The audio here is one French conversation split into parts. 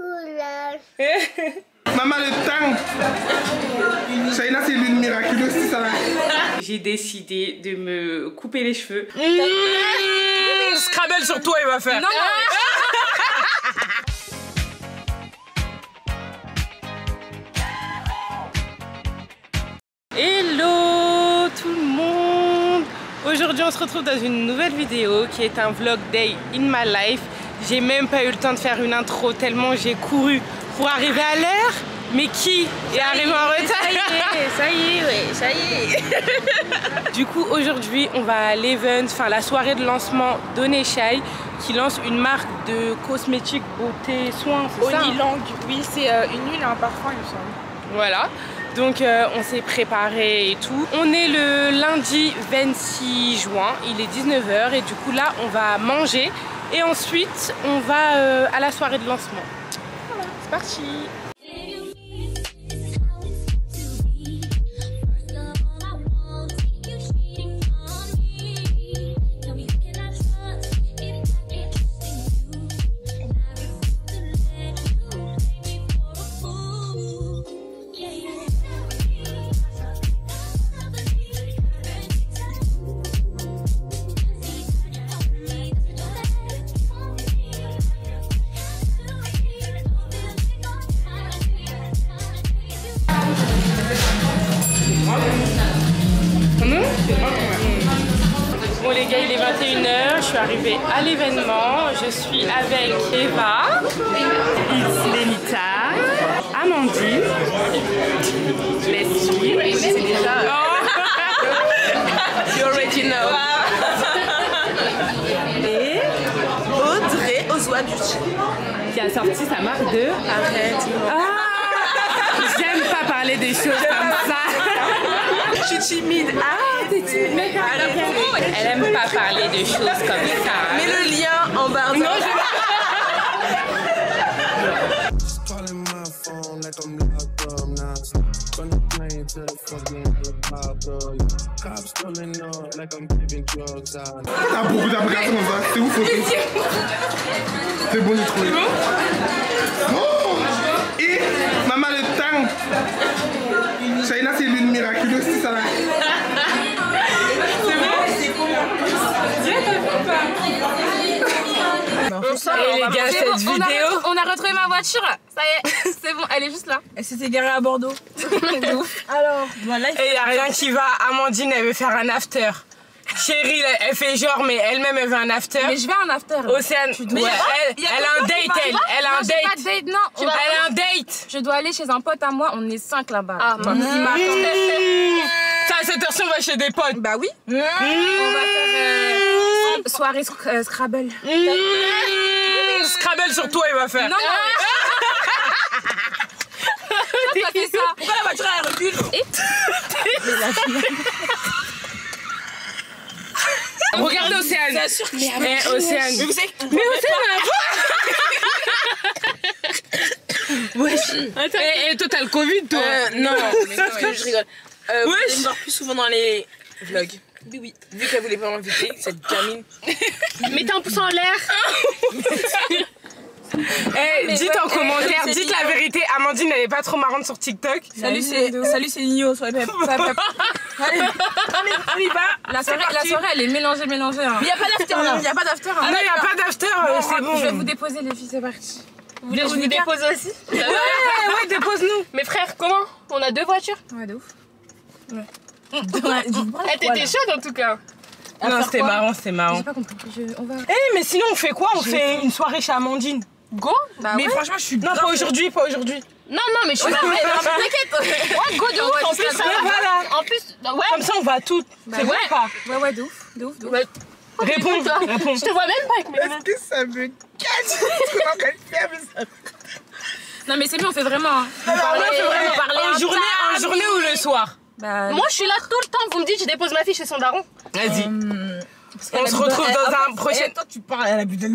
couleur. Maman, le temps. Shaina, c'est l'une miraculeuse, c'est ça là. J'ai décidé de me couper les cheveux. Scrabble sur toi, il va faire. Non, hello tout le monde. Aujourd'hui on se retrouve dans une nouvelle vidéo qui est un vlog day in my life. J'ai même pas eu le temps de faire une intro tellement j'ai couru pour arriver à l'heure. Mais qui est arrivé en retard? Ça y est, ouais, ça y est. Du coup aujourd'hui on va à l'event, enfin la soirée de lancement d'Oneshai qui lance une marque de cosmétiques, beauté, soins, c'est ça? Onilang, oui c'est une huile et un parfum il me semble. Voilà, donc on s'est préparé et tout. On est le lundi 26 juin, il est 19h et du coup là on va manger et ensuite on va à la soirée de lancement. Voilà, c'est parti. Bon les gars, il est 21h, je suis arrivée à l'événement, je suis avec Eva, Lenita, Amandine, Leslie, c'est déjà... You already know. Et Audrey Ozoaducci, qui a sorti sa marque de... Arrête. J'aime pas parler des choses comme ça. Je suis timide. Ah, t'es timide. Elle aime pas parler de choses comme ça. Mets le lien en barre de... Non, T'as beaucoup d'applications comme ça, c'est ouf. C'est bon, j'ai trouvé. Oh! Et maman, le temps. Shaina, c'est l'une miraculeuse, c'est ça là. c'est bon. Et les gars, cette vidéo... On a retrouvé ma voiture, ça y est, c'est bon, elle est juste là. Elle s'est égarée à Bordeaux. Alors, voilà. Et il n'y a rien qui va. Amandine, elle veut faire un after. Chérie, elle fait genre, mais elle-même, elle veut un after. Mais je vais à un after. Océane, ouais, elle a un date, elle a un date. Non, Elle a un date. je dois aller chez un pote à moi, on est 5 là-bas. Ça, à cette heure-ci, on va chez des potes. Bah oui. On va faire soirée Scrabble. Scrabble sur toi, il va faire. Non, Pourquoi t'as fait ça? Pourquoi la voiture elle recule? Regardez Océane. Mais Océane. Mais Océane, et toi, t'as le Covid, toi? Non, je rigole. Vous allez me voir plus souvent dans les vlogs. Oui. Vu qu'elle voulait pas m'inviter, cette gamine. Mettez un pouce en l'air. Dites en commentaire, dites la vérité, Amandine elle est pas trop marrante sur TikTok. Salut c'est Nino, soyez pep. Allez, on y va. La soirée elle est mélangée. Hein. Mais y'a pas d'after là, y'a pas d'after. Ah non, y'a pas d'after, c'est bon. Je vais vous déposer les filles, c'est parti. Vous voulez que je vous dépose aussi? Ouais, dépose-nous. Mais frère, comment? On a 2 voitures? Ouais, de ouf. T'étais chaude en tout cas. Non, c'était marrant, c'était marrant. J'ai pas compris. On va... Mais sinon on fait quoi? On fait une soirée chez Amandine. Go? Bah Mais ouais. franchement, je suis. Non, pas aujourd'hui, pas aujourd'hui. Non, mais je suis là. T'inquiète. Ouais, go de ouf. En plus, ça va. Voilà. En plus, ouais. Comme ça on va toutes. C'est bon ou pas? Ouais, de ouf. Réponds. Je te vois même pas avec mes mains. Est-ce que ça me casse? Ce qu'on est en train de faire, mais ça. Non mais c'est bien, on fait vraiment. Hein. En journée ou le soir? Bah, Moi, je suis là tout le temps. Vous me dites, je dépose ma fille chez son daron. Vas-y. On se retrouve dans un prochain... Toi, tu parles à la bulle de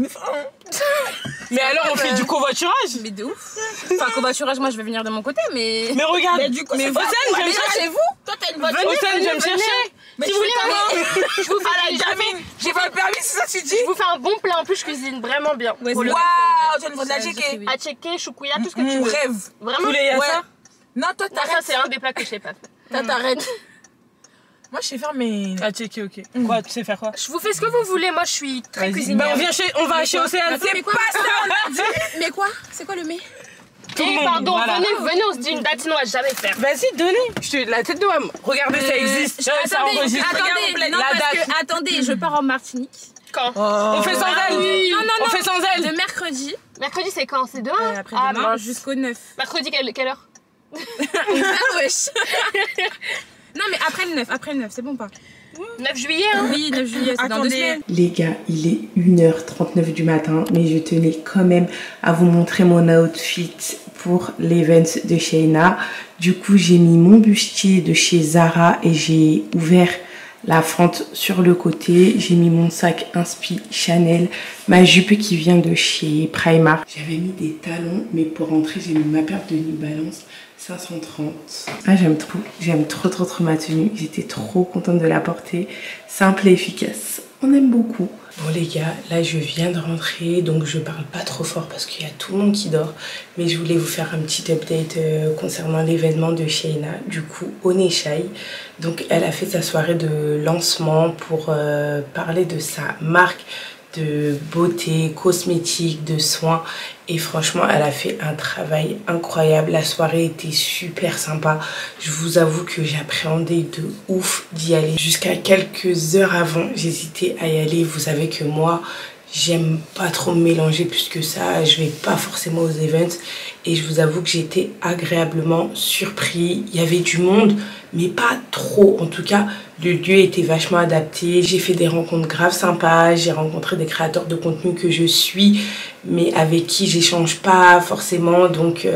Mais alors, on fait du covoiturage? mais de ouf. Enfin, covoiturage, moi je vais venir de mon côté, mais. Mais regarde, Mais du coup, mais c'est Océane, pas- viens me mais là, chercher. chez vous. Toi, t'as une voiture. Océane, viens me chercher. Mais si vous voulez, je vous fais j'ai pas le permis, c'est ça que tu dis? Je vous fais un bon plat. En plus, je cuisine vraiment bien. Waouh, tu as une de la checker. À checker, choucouya, tout ce que tu veux. Rêve. Vraiment? Ouais. Non, toi, Ça, t'arrêtes. c'est un des plats que je sais pas faire. Toi, t'arrêtes. Moi, je sais faire mes... Ah, checké, ok. Quoi, tu sais faire quoi? Je vous fais ce que vous voulez. Moi, je suis très cuisinière. On va chez Océane. C'est pas ça, on a dit. Mais quoi? C'est quoi le mais? Pardon, voilà. venez, on se dit une date, on va jamais faire. Vas-y, donnez. La tête de Wam. Regardez, ça existe. Ça enregistre. Attendez, non, La parce date. que, attendez, je pars en Martinique. Quand? On fait sans elle. Non, On fait sans elle. de mercredi. Mercredi, c'est quand? C'est demain? Après-demain, mince. jusqu'au 9. Mercredi, quelle heure? Wesh. Non, mais après le 9, c'est bon pas? 9 juillet, hein? Oui, 9 juillet, c'est dans 2 semaines. Les gars, il est 1h39 du matin, mais je tenais quand même à vous montrer mon outfit pour l'event de Sheina. Du coup, j'ai mis mon bustier de chez Zara et j'ai ouvert la fente sur le côté. J'ai mis mon sac inspi Chanel, ma jupe qui vient de chez Primark. J'avais mis des talons, mais pour rentrer, j'ai mis ma paire de New Balance 530. Ah, j'aime trop ma tenue. J'étais trop contente de la porter. Simple et efficace. On aime beaucoup. Bon les gars, là je viens de rentrer, donc je parle pas trop fort parce qu'il y a tout le monde qui dort. Mais je voulais vous faire un petit update concernant l'événement de Sheina. Du coup, Oneshai. Donc elle a fait sa soirée de lancement pour parler de sa marque de beauté, cosmétique, de soins. Et franchement, elle a fait un travail incroyable. La soirée était super sympa. Je vous avoue que j'appréhendais de ouf d'y aller. Jusqu'à quelques heures avant, j'hésitais à y aller. Vous savez que moi, j'aime pas trop me mélanger plus que ça. Je vais pas forcément aux events. Et je vous avoue que j'étais agréablement surpris. Il y avait du monde, mais pas trop. En tout cas, le lieu était vachement adapté. J'ai fait des rencontres graves sympas. J'ai rencontré des créateurs de contenu que je suis, mais avec qui j'échange pas forcément. Donc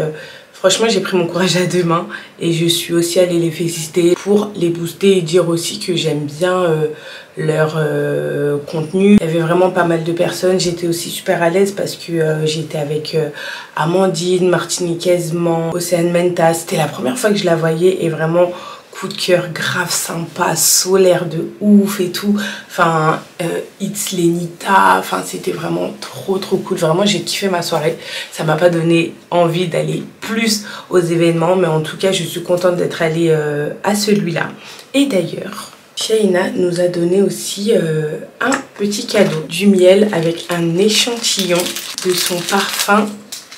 franchement, j'ai pris mon courage à deux mains. Et je suis aussi allée les féliciter pour les booster et dire aussi que j'aime bien leur contenu. Il y avait vraiment pas mal de personnes. J'étais aussi super à l'aise parce que j'étais avec Amandine, Martiniquaise, Océane Menta. C'était la première fois que je la voyais et vraiment coup de cœur, grave sympa, solaire de ouf et tout. Enfin, It's Lenita, enfin c'était vraiment trop cool. Vraiment, j'ai kiffé ma soirée. Ça m'a pas donné envie d'aller plus aux événements, mais en tout cas, je suis contente d'être allée à celui-là. Et d'ailleurs, Sheina nous a donné aussi un petit cadeau, du miel avec un échantillon de son parfum,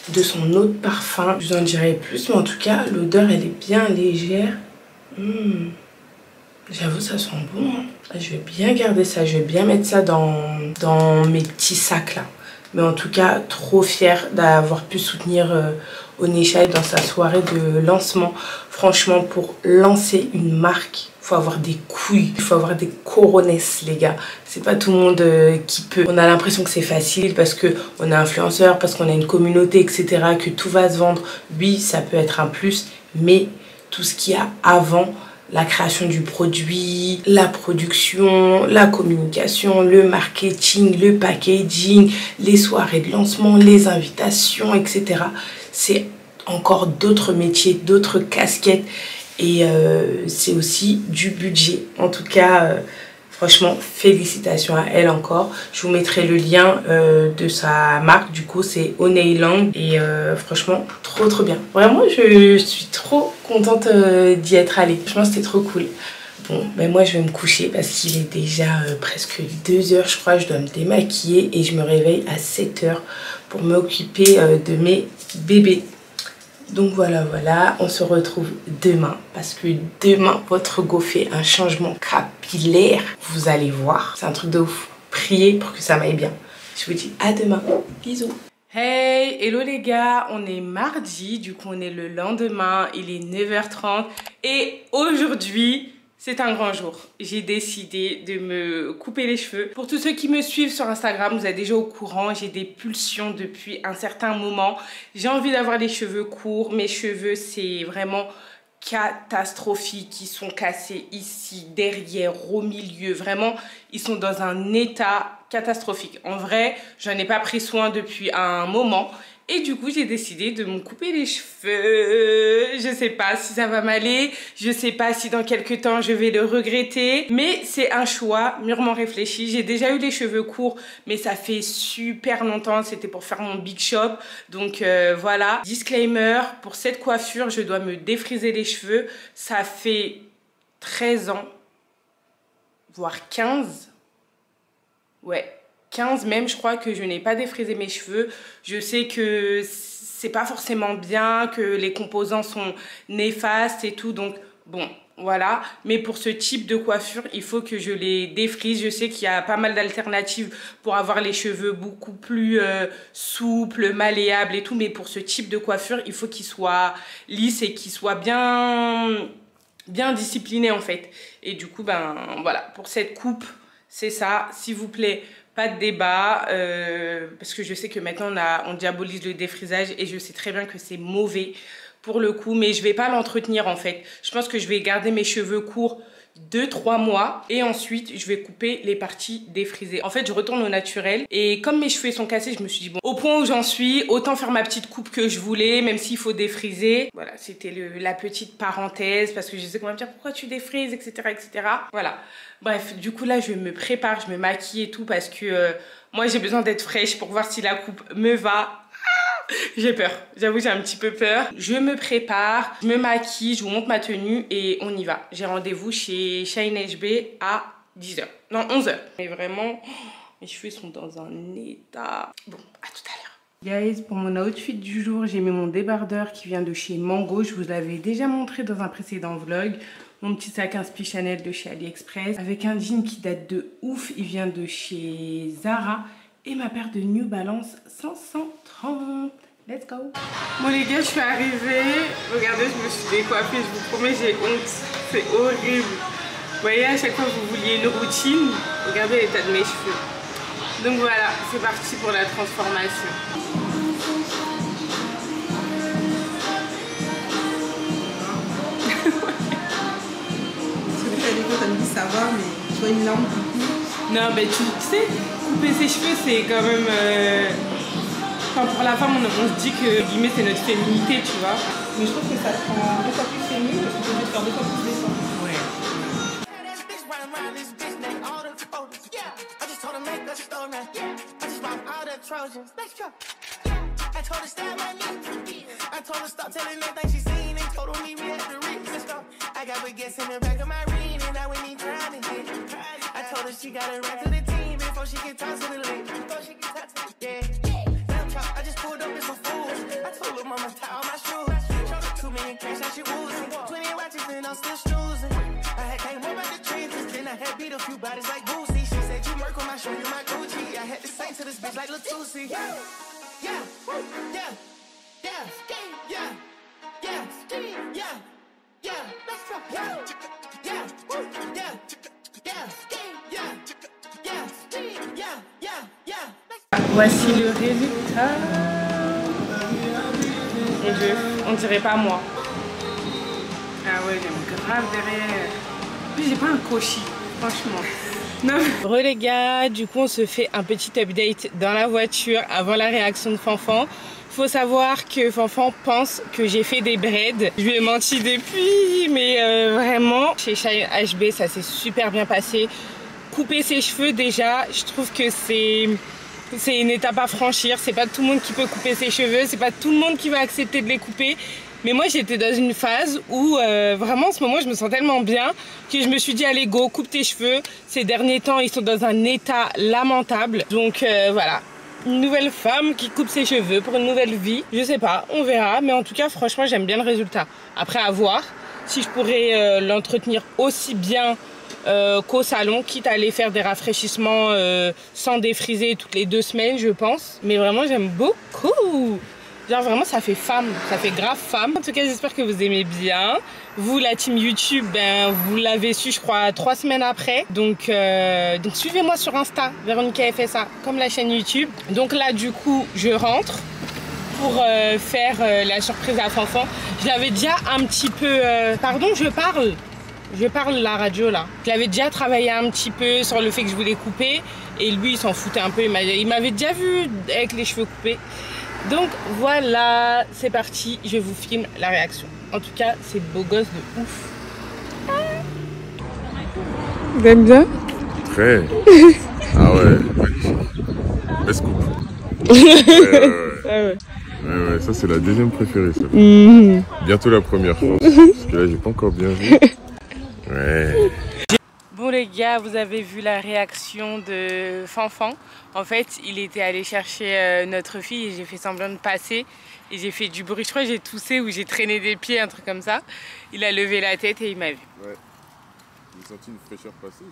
de son eau de parfum. Je vous en dirai plus, mais en tout cas, l'odeur, elle est bien légère. J'avoue, ça sent bon, hein. Je vais bien garder ça, je vais bien mettre ça dans mes petits sacs là. Mais en tout cas, trop fière d'avoir pu soutenir Oneshai dans sa soirée de lancement. Franchement, pour lancer une marque, il faut avoir des couilles, il faut avoir des coronesses, les gars. C'est pas tout le monde qui peut. On a l'impression que c'est facile parce qu'on est influenceur, parce qu'on a une communauté, etc. Que tout va se vendre. Oui, ça peut être un plus, mais tout ce qu'il y a avant, la création du produit, la production, la communication, le marketing, le packaging, les soirées de lancement, les invitations, etc. C'est encore d'autres métiers, d'autres casquettes et c'est aussi du budget. En tout cas, franchement, félicitations à elle encore. Je vous mettrai le lien de sa marque. Du coup, c'est Oneilang. Et franchement, trop bien. Vraiment, je suis trop contente d'y être allée. Franchement, c'était trop cool. Bon, ben moi, je vais me coucher parce qu'il est déjà presque 2 h, je crois. Je dois me démaquiller et je me réveille à 7 h pour m'occuper de mes bébés. Donc voilà, on se retrouve demain parce que demain, votre go fait un changement capillaire. Vous allez voir, c'est un truc de ouf. Priez pour que ça m'aille bien. Je vous dis à demain. Bisous. Hey, hello les gars, on est mardi, du coup on est le lendemain, il est 9 h 30 et aujourd'hui, c'est un grand jour. J'ai décidé de me couper les cheveux. Pour tous ceux qui me suivent sur Instagram, vous êtes déjà au courant. J'ai des pulsions depuis un certain moment. J'ai envie d'avoir les cheveux courts. Mes cheveux, c'est vraiment catastrophique. Ils sont cassés ici, derrière, au milieu. Vraiment, ils sont dans un état catastrophique. En vrai, j'en ai pas pris soin depuis un moment. Et du coup, j'ai décidé de me couper les cheveux. Je sais pas si ça va m'aller. Je sais pas si dans quelques temps, je vais le regretter. Mais c'est un choix mûrement réfléchi. J'ai déjà eu les cheveux courts, mais ça fait super longtemps. C'était pour faire mon big shop. Donc voilà. Disclaimer, pour cette coiffure, je dois me défriser les cheveux. Ça fait 13 ans, voire 15. Ouais. 15 même, je crois que je n'ai pas défrisé mes cheveux. Je sais que c'est pas forcément bien, que les composants sont néfastes et tout, donc bon, voilà. Mais pour ce type de coiffure, il faut que je les défrise. Je sais qu'il y a pas mal d'alternatives pour avoir les cheveux beaucoup plus souples, malléables et tout, mais pour ce type de coiffure, il faut qu'ils soient lisses et qu'ils soient bien disciplinés en fait. Et du coup, ben voilà, pour cette coupe, c'est ça, s'il vous plaît. Pas de débat, parce que je sais que maintenant on diabolise le défrisage et je sais très bien que c'est mauvais pour le coup, mais je vais pas l'entretenir en fait. Je pense que je vais garder mes cheveux courts 2-3 mois et ensuite je vais couper les parties défrisées. En fait, je retourne au naturel et comme mes cheveux sont cassés, je me suis dit bon, au point où j'en suis, autant faire ma petite coupe que je voulais, même s'il faut défriser. Voilà, c'était la petite parenthèse parce que je sais qu'on va me dire pourquoi tu défrises, etc., etc. Voilà. Bref, du coup là, je me prépare, je me maquille et tout parce que moi, j'ai besoin d'être fraîche pour voir si la coupe me va. J'ai peur, j'avoue j'ai un petit peu peur. Je me prépare, je me maquille, je vous montre ma tenue et on y va. J'ai rendez-vous chez Shine HB à 10h, non 11h. Mais vraiment, mes cheveux sont dans un état... Bon, à tout à l'heure. Guys, pour mon outfit du jour, j'ai mis mon débardeur qui vient de chez Mango. Je vous l'avais déjà montré dans un précédent vlog. Mon petit sac Inspi Chanel de chez AliExpress. Avec un jean qui date de ouf, il vient de chez Zara. Et ma paire de New Balance 530. Let's go. Bon les gars, je suis arrivée. Regardez, je me suis décoiffée. Je vous promets, j'ai honte. C'est horrible. Vous voyez, à chaque fois que vous vouliez une routine, regardez l'état de mes cheveux. Donc voilà, c'est parti pour la transformation. Ça me dit savoir, mais tu vois une lampe du coup. Non, mais tu sais, couper ses cheveux, c'est quand même. Enfin, pour la femme, on se dit que guillemets, c'est notre féminité, tu vois. Mais je trouve que ça te rend 2 fois plus féminine parce que tu peux faire 2 fois plus d'efforts. Ouais. I just pulled up in some fools. I told her mama tie all my shoes. Showed her 2 million cash, now she woozing. 20 watches and I'm still snoozing. I had came up out the trenches, then I had beat a few bodies like Boosie. She said you Merkle, I show you my Gucci. I had to sing to this bitch like Latusi. Yeah, yeah, yeah, yeah, yeah, yeah, yeah, yeah, let's go. Yeah, yeah, yeah, yeah, yeah, yeah, yeah, yeah. Voici le résultat. Mon Dieu, on dirait pas moi. Ah ouais, j'aime grave derrière. Puis j'ai pas un cochi, franchement. Non. Re les gars, du coup on se fait un petit update dans la voiture avant la réaction de Fanfan. Faut savoir que Fanfan pense que j'ai fait des braids. Je lui ai menti depuis, mais vraiment, chez Shine HB, ça s'est super bien passé. Couper ses cheveux déjà, je trouve que c'est une étape à franchir. C'est pas tout le monde qui peut couper ses cheveux, c'est pas tout le monde qui va accepter de les couper. Mais moi j'étais dans une phase où vraiment en ce moment je me sens tellement bien que je me suis dit allez go, coupe tes cheveux. Ces derniers temps ils sont dans un état lamentable. Donc voilà, une nouvelle femme qui coupe ses cheveux pour une nouvelle vie. Je sais pas, on verra. Mais en tout cas franchement j'aime bien le résultat. Après à voir si je pourrais l'entretenir aussi bien qu'au salon, quitte à aller faire des rafraîchissements sans défriser toutes les 2 semaines je pense. Mais vraiment j'aime beaucoup. Genre vraiment ça fait femme, ça fait grave femme. En tout cas j'espère que vous aimez bien. Vous la team YouTube, ben, vous l'avez su je crois 3 semaines après. Donc suivez-moi sur Insta, Véronica FSA, comme la chaîne YouTube. Donc là du coup je rentre pour faire la surprise à Fanfan. Je l'avais déjà un petit peu... Pardon, je parle la radio là. Je l'avais déjà travaillé un petit peu sur le fait que je voulais couper. Et lui il s'en foutait un peu, il m'avait déjà vu avec les cheveux coupés. Donc voilà, c'est parti, je vous filme la réaction. En tout cas, c'est beau gosse de ouf. Vous aimez bien? Très. Ah ouais, magnifique. Best coupe. Ouais, ça c'est la deuxième préférée ça. Bientôt la première je pense. Parce que là j'ai pas encore bien vu. Ouais. Bon les gars, vous avez vu la réaction de Fanfan. En fait, il était allé chercher notre fille et j'ai fait semblant de passer. Et j'ai fait du bruit, je crois que j'ai toussé ou j'ai traîné des pieds, un truc comme ça. Il a levé la tête et il m'a vu. Ouais. J'ai senti une fraîcheur passer,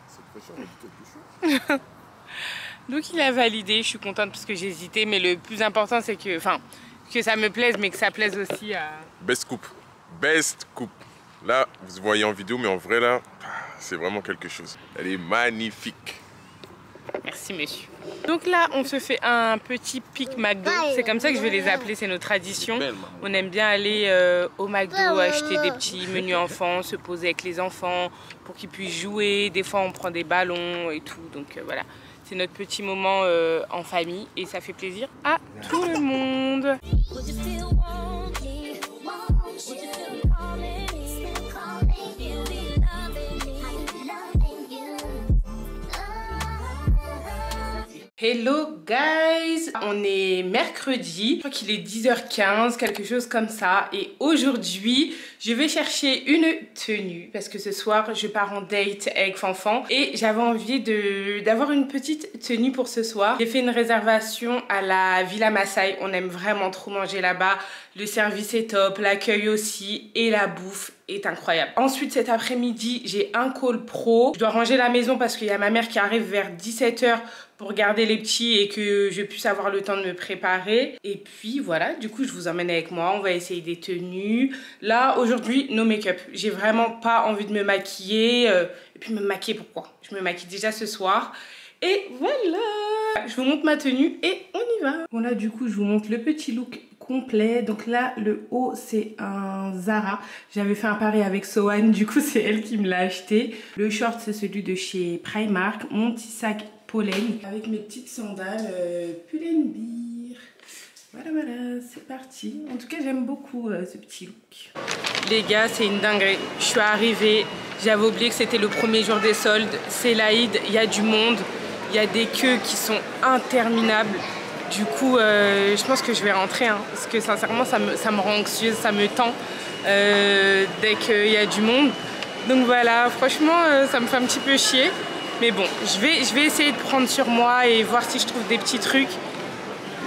cette fraîcheur m'a dit quelque chose. Donc il a validé, je suis contente parce que j'ai hésité, mais le plus important c'est que, que ça me plaise, mais que ça plaise aussi à... Best coupe. Best coupe. Là, vous voyez en vidéo, mais en vrai là, c'est vraiment quelque chose. Elle est magnifique. Merci monsieur. Donc là, on se fait un petit pic McDo. C'est comme ça que je vais les appeler, c'est nos traditions. On aime bien aller au McDo, acheter des petits menus enfants, se poser avec les enfants pour qu'ils puissent jouer. Des fois, on prend des ballons et tout. Donc voilà, c'est notre petit moment en famille et ça fait plaisir à tout le monde. Hello guys, on est mercredi, je crois qu'il est 10h15, quelque chose comme ça. Et aujourd'hui, je vais chercher une tenue parce que ce soir, je pars en date avec Fanfan. Et j'avais envie d'avoir une petite tenue pour ce soir. J'ai fait une réservation à la Villa Masai, on aime vraiment trop manger là-bas. Le service est top, l'accueil aussi et la bouffe est incroyable. Ensuite cet après-midi, j'ai un call pro. Je dois ranger la maison parce qu'il y a ma mère qui arrive vers 17h pour garder les petits et que je puisse avoir le temps de me préparer. Et puis voilà, du coup je vous emmène avec moi, on va essayer des tenues. Là aujourd'hui, no make-up. J'ai vraiment pas envie de me maquiller. Et puis me maquiller pourquoi? Je me maquille déjà ce soir. Et voilà, je vous montre ma tenue et on y va. Bon là du coup je vous montre le petit look complet. Donc là le haut c'est un Zara. J'avais fait un pari avec Sohan, du coup c'est elle qui me l'a acheté. Le short c'est celui de chez Primark. Mon petit sac Pollen avec mes petites sandales Pull&Bear. Voilà, c'est parti. En tout cas j'aime beaucoup ce petit look. Les gars, c'est une dinguerie. Je suis arrivée, j'avais oublié que c'était le premier jour des soldes. C'est l'Aïd, il y a du monde. Il y a des queues qui sont interminables. Du coup, je pense que je vais rentrer. Hein, parce que sincèrement, ça me rend anxieuse, ça me tend dès qu'il y a du monde. Donc voilà, franchement, ça me fait un petit peu chier. Mais bon, je vais essayer de prendre sur moi et voir si je trouve des petits trucs.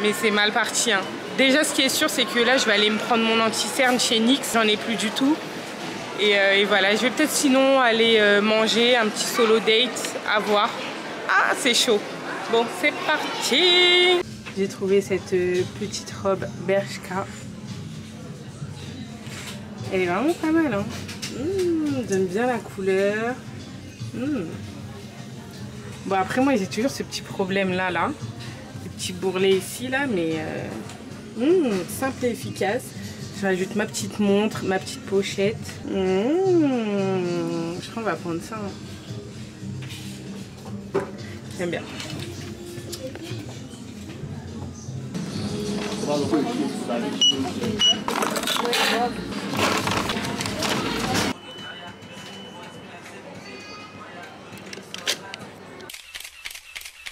Mais c'est mal parti. Hein. Déjà, ce qui est sûr, c'est que là, je vais aller me prendre mon anti-cerne chez NYX. J'en ai plus du tout. Et voilà, je vais peut-être sinon aller manger un petit solo date, à voir. Ah, c'est chaud. Bon, c'est parti. J'ai trouvé cette petite robe Bershka. Elle est vraiment pas mal. Hein. J'aime bien la couleur. Bon, après, moi, j'ai toujours ce petit problème-là. Le petit bourrelet ici, là. Mais simple et efficace. Je rajoute ma petite montre, ma petite pochette. Je crois qu'on va prendre ça. Hein. J'aime bien.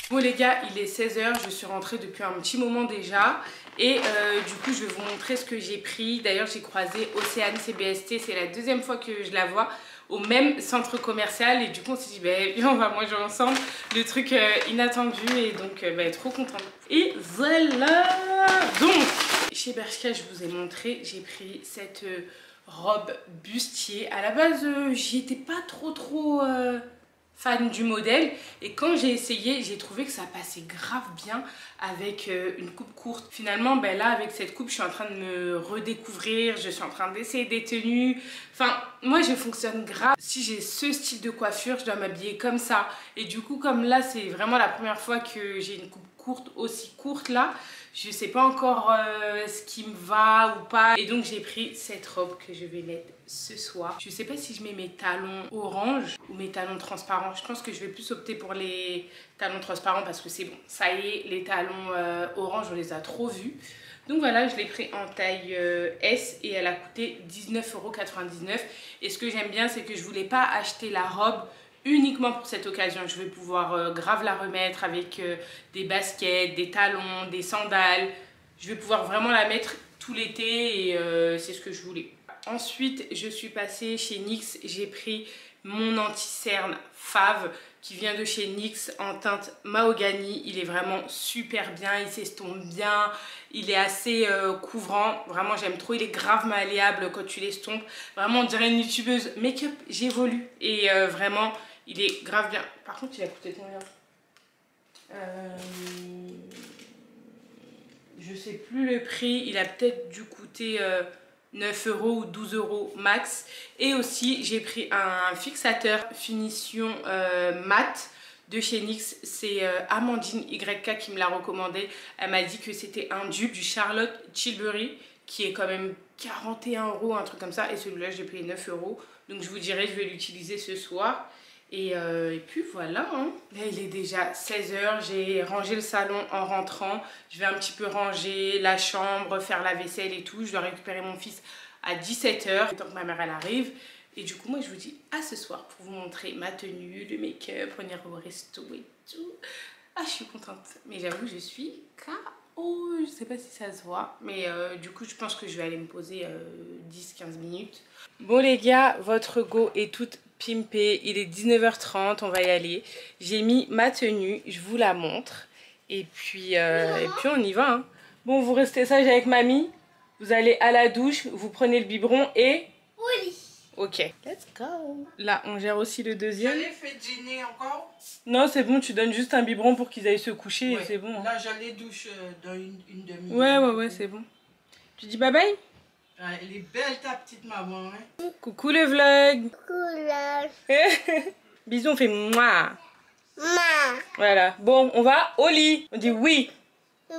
Bon les gars, il est 16h, je suis rentrée depuis un petit moment déjà. Et du coup je vais vous montrer ce que j'ai pris. D'ailleurs j'ai croisé Océane CBST, c'est la deuxième fois que je la vois au même centre commercial. Et du coup on s'est dit viens, on va manger ensemble. Le truc inattendu et donc trop contente. Et voilà. Donc chez Bershka je vous ai montré, j'ai pris cette robe bustier. À la base j'y étais pas trop fan du modèle et quand j'ai essayé j'ai trouvé que ça passait grave bien avec une coupe courte. Finalement là avec cette coupe je suis en train de me redécouvrir, je suis en train d'essayer des tenues. Enfin moi je fonctionne grave. Si j'ai ce style de coiffure je dois m'habiller comme ça et du coup comme là c'est vraiment la première fois que j'ai une coupe courte aussi courte là, Je sais pas encore ce qui me va ou pas. Et donc j'ai pris cette robe que je vais mettre ce soir. Je sais pas si je mets mes talons orange ou mes talons transparents. Je pense que je vais plus opter pour les talons transparents parce que c'est bon. Ça y est, les talons orange, on les a trop vus. Donc voilà, je l'ai pris en taille S et elle a coûté 19,99 €. Et ce que j'aime bien, c'est que je voulais pas acheter la robe uniquement pour cette occasion. Je vais pouvoir grave la remettre avec des baskets, des talons, des sandales. Je vais pouvoir vraiment la mettre tout l'été et c'est ce que je voulais. Ensuite, je suis passée chez NYX. J'ai pris mon anti-cerne Fave qui vient de chez NYX en teinte mahogany. Il est vraiment super bien, il s'estompe bien, il est assez couvrant. Vraiment, j'aime trop. Il est grave malléable quand tu l'estompes. Vraiment, on dirait une youtubeuse make-up. J'évolue et vraiment... Il est grave bien. Par contre, il a coûté combien? Je sais plus le prix. Il a peut-être dû coûter 9 € ou 12 € max. Et aussi, j'ai pris un fixateur finition mat de chez NYX. C'est Amandine YK qui me l'a recommandé. Elle m'a dit que c'était un dupe du Charlotte Tilbury qui est quand même 41 €, un truc comme ça. Et celui-là, j'ai payé 9 €. Donc, je vous dirai, je vais l'utiliser ce soir. Et puis voilà, hein. Là il est déjà 16 h, j'ai rangé le salon en rentrant. Je vais un petit peu ranger la chambre, faire la vaisselle et tout. Je dois récupérer mon fils à 17 h, le temps que ma mère elle arrive. Et du coup moi je vous dis à ce soir pour vous montrer ma tenue, le make-up, on ira au resto et tout. Ah je suis contente, mais j'avoue je suis KO. Je sais pas si ça se voit, mais du coup je pense que je vais aller me poser 10-15 minutes. Bon les gars, votre go est toute pimpé, il est 19 h 30, on va y aller. J'ai mis ma tenue, je vous la montre. Et puis on y va. Hein. Bon, vous restez sage avec mamie. Vous allez à la douche, vous prenez le biberon et... Oui. Ok, let's go. Là, on gère aussi le deuxième. J'allais faire dîner encore? Non, c'est bon, tu donnes juste un biberon pour qu'ils aillent se coucher ouais. Et c'est bon. Hein. Là, j'allais douche dans une demi-heure. Ouais, c'est bon. Tu dis bye bye? Elle est belle ta petite maman. Hein? Coucou le vlog. Bisous, on fait mouah. Voilà. Bon, on va au lit. On dit oui.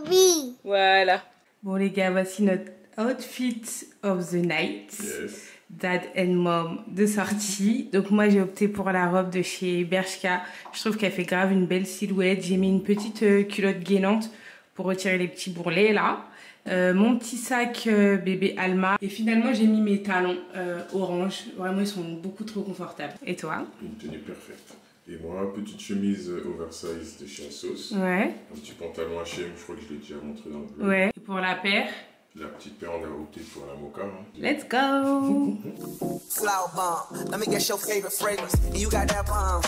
Oui. Voilà. Bon les gars, voici notre outfit of the night. Yes. Dad and mom de sortie. Donc moi j'ai opté pour la robe de chez Bershka. Je trouve qu'elle fait grave une belle silhouette. J'ai mis une petite culotte gainante pour retirer les petits bourrelets là. Mon petit sac bébé Alma. Et finalement j'ai mis mes talons orange. Vraiment ils sont beaucoup trop confortables. Et toi? Une tenue parfaite. Et moi, petite chemise oversize de chez ASOS. Ouais. Un petit pantalon H&M, je crois que je l'ai déjà montré dans le vlog. Ouais. Et pour la paire? La petite paire, on a opté pour la mocha. Hein. Let's go! Flower bomb, let me guess your favorite fragrance. And you got that bomb.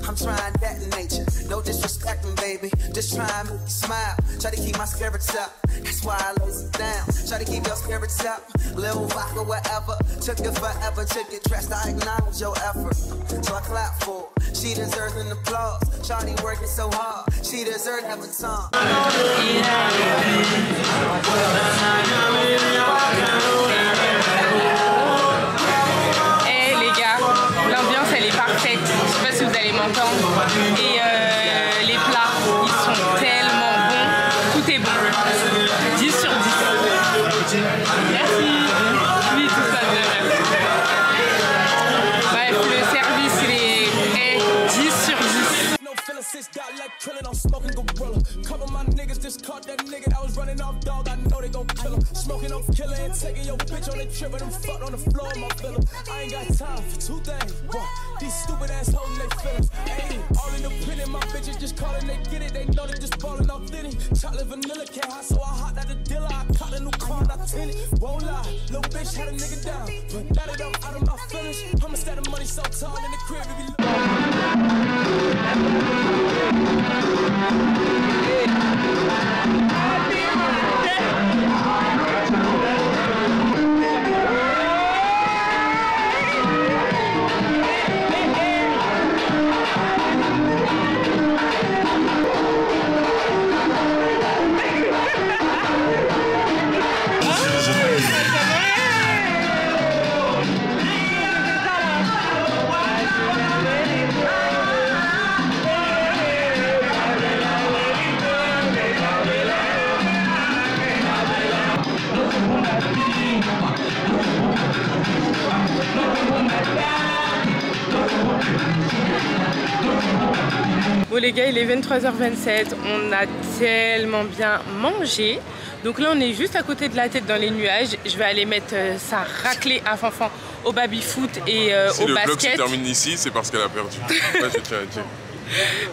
I'm trying that in nature. No disrespecting, baby. Just try and make you smile. Try to keep my spirits up. That's why I lays it down. Try to keep your spirits up. Little vodka, whatever. Took it forever to get dressed. I acknowledge your effort. So I clap for her. She deserves an applause. Shawty working so hard. She deserves every time. Hey les gars, l'ambiance elle est parfaite. Je sais pas si vous allez m'entendre. Et les plats, ils sont tellement bons. Tout est bon. 10 sur 10. Merci. Oui, tout ça bien. Bref, le service il est 10 sur 10. Got like krillin', I'm smoking gorilla. Couple my niggas just caught that nigga that was running off dog. I know they gon' kill him. Smoking on killer and taking your bitch on the trip and them fucked on the floor of my villa. I ain't got time for two things. Boy, these stupid ass hoes they feelings. Ayy, all in the print my bitches just callin', they get it. They know they just ballin' off Diddy. Chocolate vanilla can't hide, so I hot out the dealer. I caught a new car and I tinted. Won't lie, little bitch had a nigga down. But now that I'm out of my feelings, I'ma stack the money so tall in the crib. Yeah. Bon les gars, il est 23h27, on a tellement bien mangé. Donc là on est juste à côté de la tête dans les nuages. Je vais aller mettre sa raclée à Fanfan au baby-foot et si au le basket. vlog se termine ici, c'est parce qu'elle a perdu. Ouais, je tiens à dire.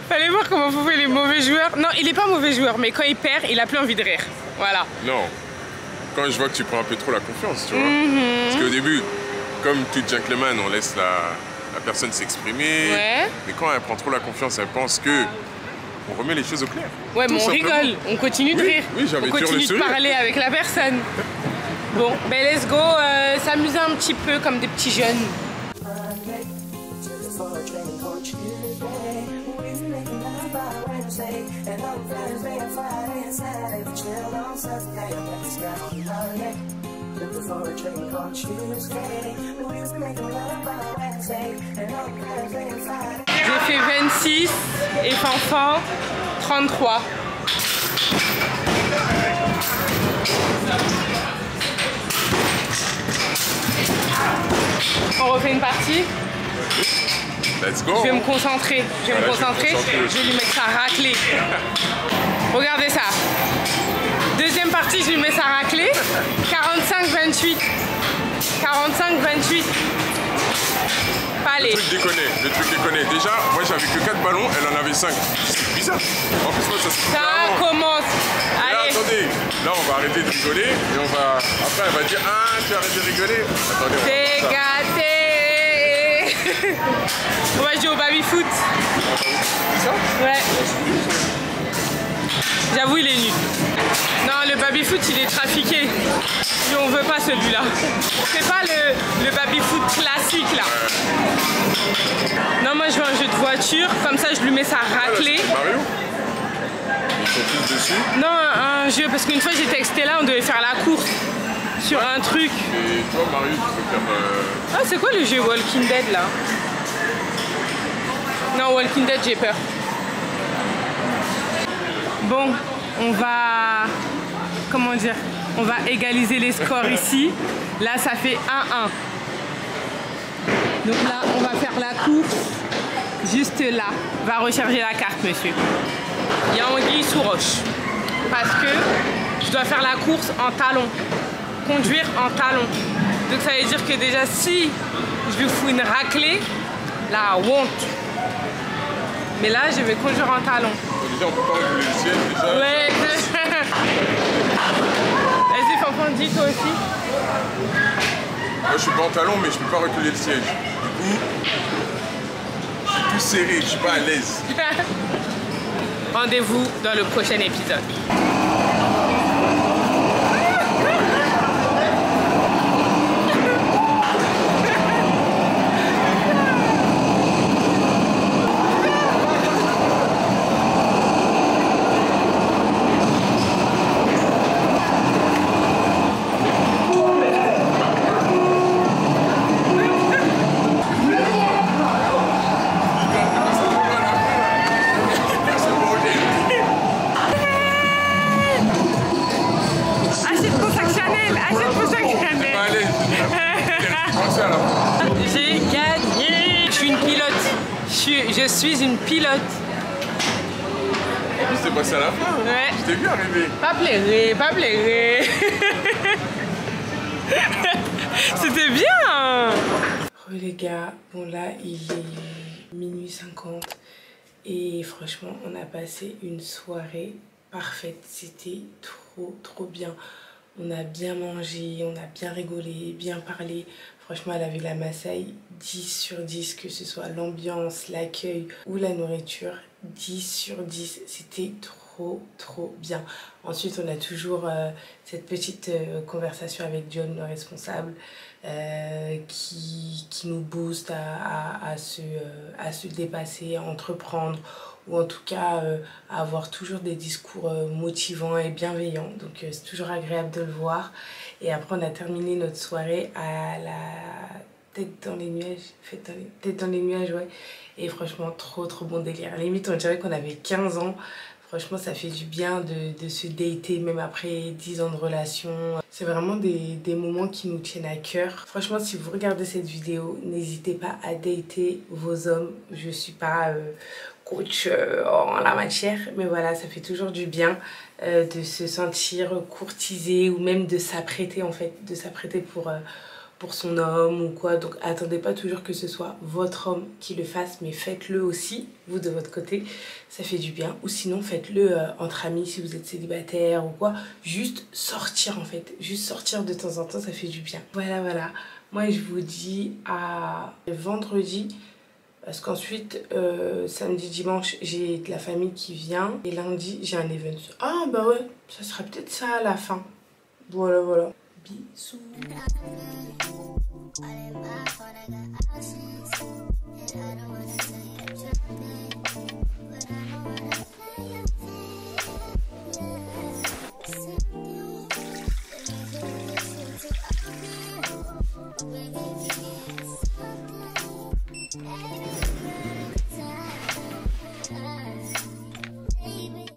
Fallait voir comment vous faites les mauvais joueurs. Non, il est pas mauvais joueur, mais quand il perd, il a plus envie de rire. Voilà. Non, quand je vois que tu prends un peu trop la confiance, tu vois. Parce qu'au début, comme tout gentleman, on laisse la personne s'exprimer. Ouais. Mais quand elle prend trop la confiance, elle pense que on remet les choses au clair. Ouais, mais on simplement. rigole, on continue de rire. Oui, j'avais on toujours continue le de sourire. parler avec la personne. Bon, ben let's go, s'amuser un petit peu comme des petits jeunes. J'ai fait 26 et Fanfan 33. On refait une partie. Let's go. Je vais me concentrer. Je vais me concentrer. Je vais lui mettre sa raclée. Regardez ça. Deuxième partie, je lui mets sa raclée. 45-28. 45-28. Allez. Le truc déconne. Déjà, moi j'avais que 4 ballons, elle en avait 5. C'est bizarre. En plus, moi ça se Ça commence. Allez. Là, attendez, là on va arrêter de rigoler et on va. Après, elle va dire ah, tu as arrêté de rigoler. Attendez, c'est gâté. On va jouer au baby-foot. C'est ça? Ouais. J'avoue, il est nul. Non, le baby-foot, il est trafiqué. Et on veut pas celui-là. C'est pas le baby-foot classique, là. Non, moi, je veux un jeu de voiture. Comme ça, je lui mets sa raclée. Mario? Ils sont tous dessus? Non, un jeu. Parce qu'une fois, j'étais avec Stella, on devait faire la course sur un truc. Et toi, Mario, tu peux faire... Ah, c'est quoi le jeu Walking Dead, là? Non, Walking Dead, j'ai peur. Bon, on va... Comment dire? On va égaliser les scores ici. Là, ça fait 1-1. Donc là, on va faire la course. Juste là. Va recharger la carte, monsieur. Il y a anguille sous roche. Parce que je dois faire la course en talon. Conduire en talon. Donc ça veut dire que déjà, si je lui fous une raclée, la honte. Mais là, je vais conduire en talon. Déjà, on peut pas reculer le ciel, déjà. Ouais. Vas-y, Fanfan, dis toi aussi. Moi, je suis pas en talon, mais je peux pas reculer le siège. Du coup, je suis tout serré, je suis pas à l'aise. Rendez-vous dans le prochain épisode. J'ai gagné. Je suis une pilote. Je suis une pilote. En plus, c'est passé à la fin. Ouais. Je t'ai vu arriver. Pas plairer, pas plairer. C'était bien. Oh les gars, bon là il est minuit 50 et franchement on a passé une soirée parfaite. C'était trop bien. On a bien mangé, on a bien rigolé, bien parlé. Franchement, à la Villa Maasai, 10 sur 10, que ce soit l'ambiance, l'accueil ou la nourriture, 10 sur 10. C'était trop bien. Ensuite, on a toujours cette petite conversation avec John, le responsable, qui nous booste à se dépasser, à entreprendre, ou en tout cas à avoir toujours des discours motivants et bienveillants. Donc c'est toujours agréable de le voir. Et après on a terminé notre soirée à la tête dans les nuages, tête dans les nuages, ouais. Et franchement trop bon délire. À la limite on dirait qu'on avait 15 ans. Franchement, ça fait du bien de se dater, même après 10 ans de relation. C'est vraiment des moments qui nous tiennent à cœur. Franchement, si vous regardez cette vidéo, n'hésitez pas à dater vos hommes. Je suis pas coach en la matière, mais voilà, ça fait toujours du bien de se sentir courtisé ou même de s'apprêter en fait, de s'apprêter pour son homme ou quoi. Donc attendez pas toujours que ce soit votre homme qui le fasse, mais faites-le aussi, vous de votre côté, ça fait du bien. Ou sinon faites-le entre amis si vous êtes célibataire ou quoi. Juste sortir en fait, juste sortir de temps en temps, ça fait du bien. Voilà, voilà. Moi je vous dis à vendredi, parce qu'ensuite samedi, dimanche, j'ai de la famille qui vient. Et lundi, j'ai un event. Ah bah ouais, ça sera peut-être ça à la fin. Voilà, voilà. Bisous.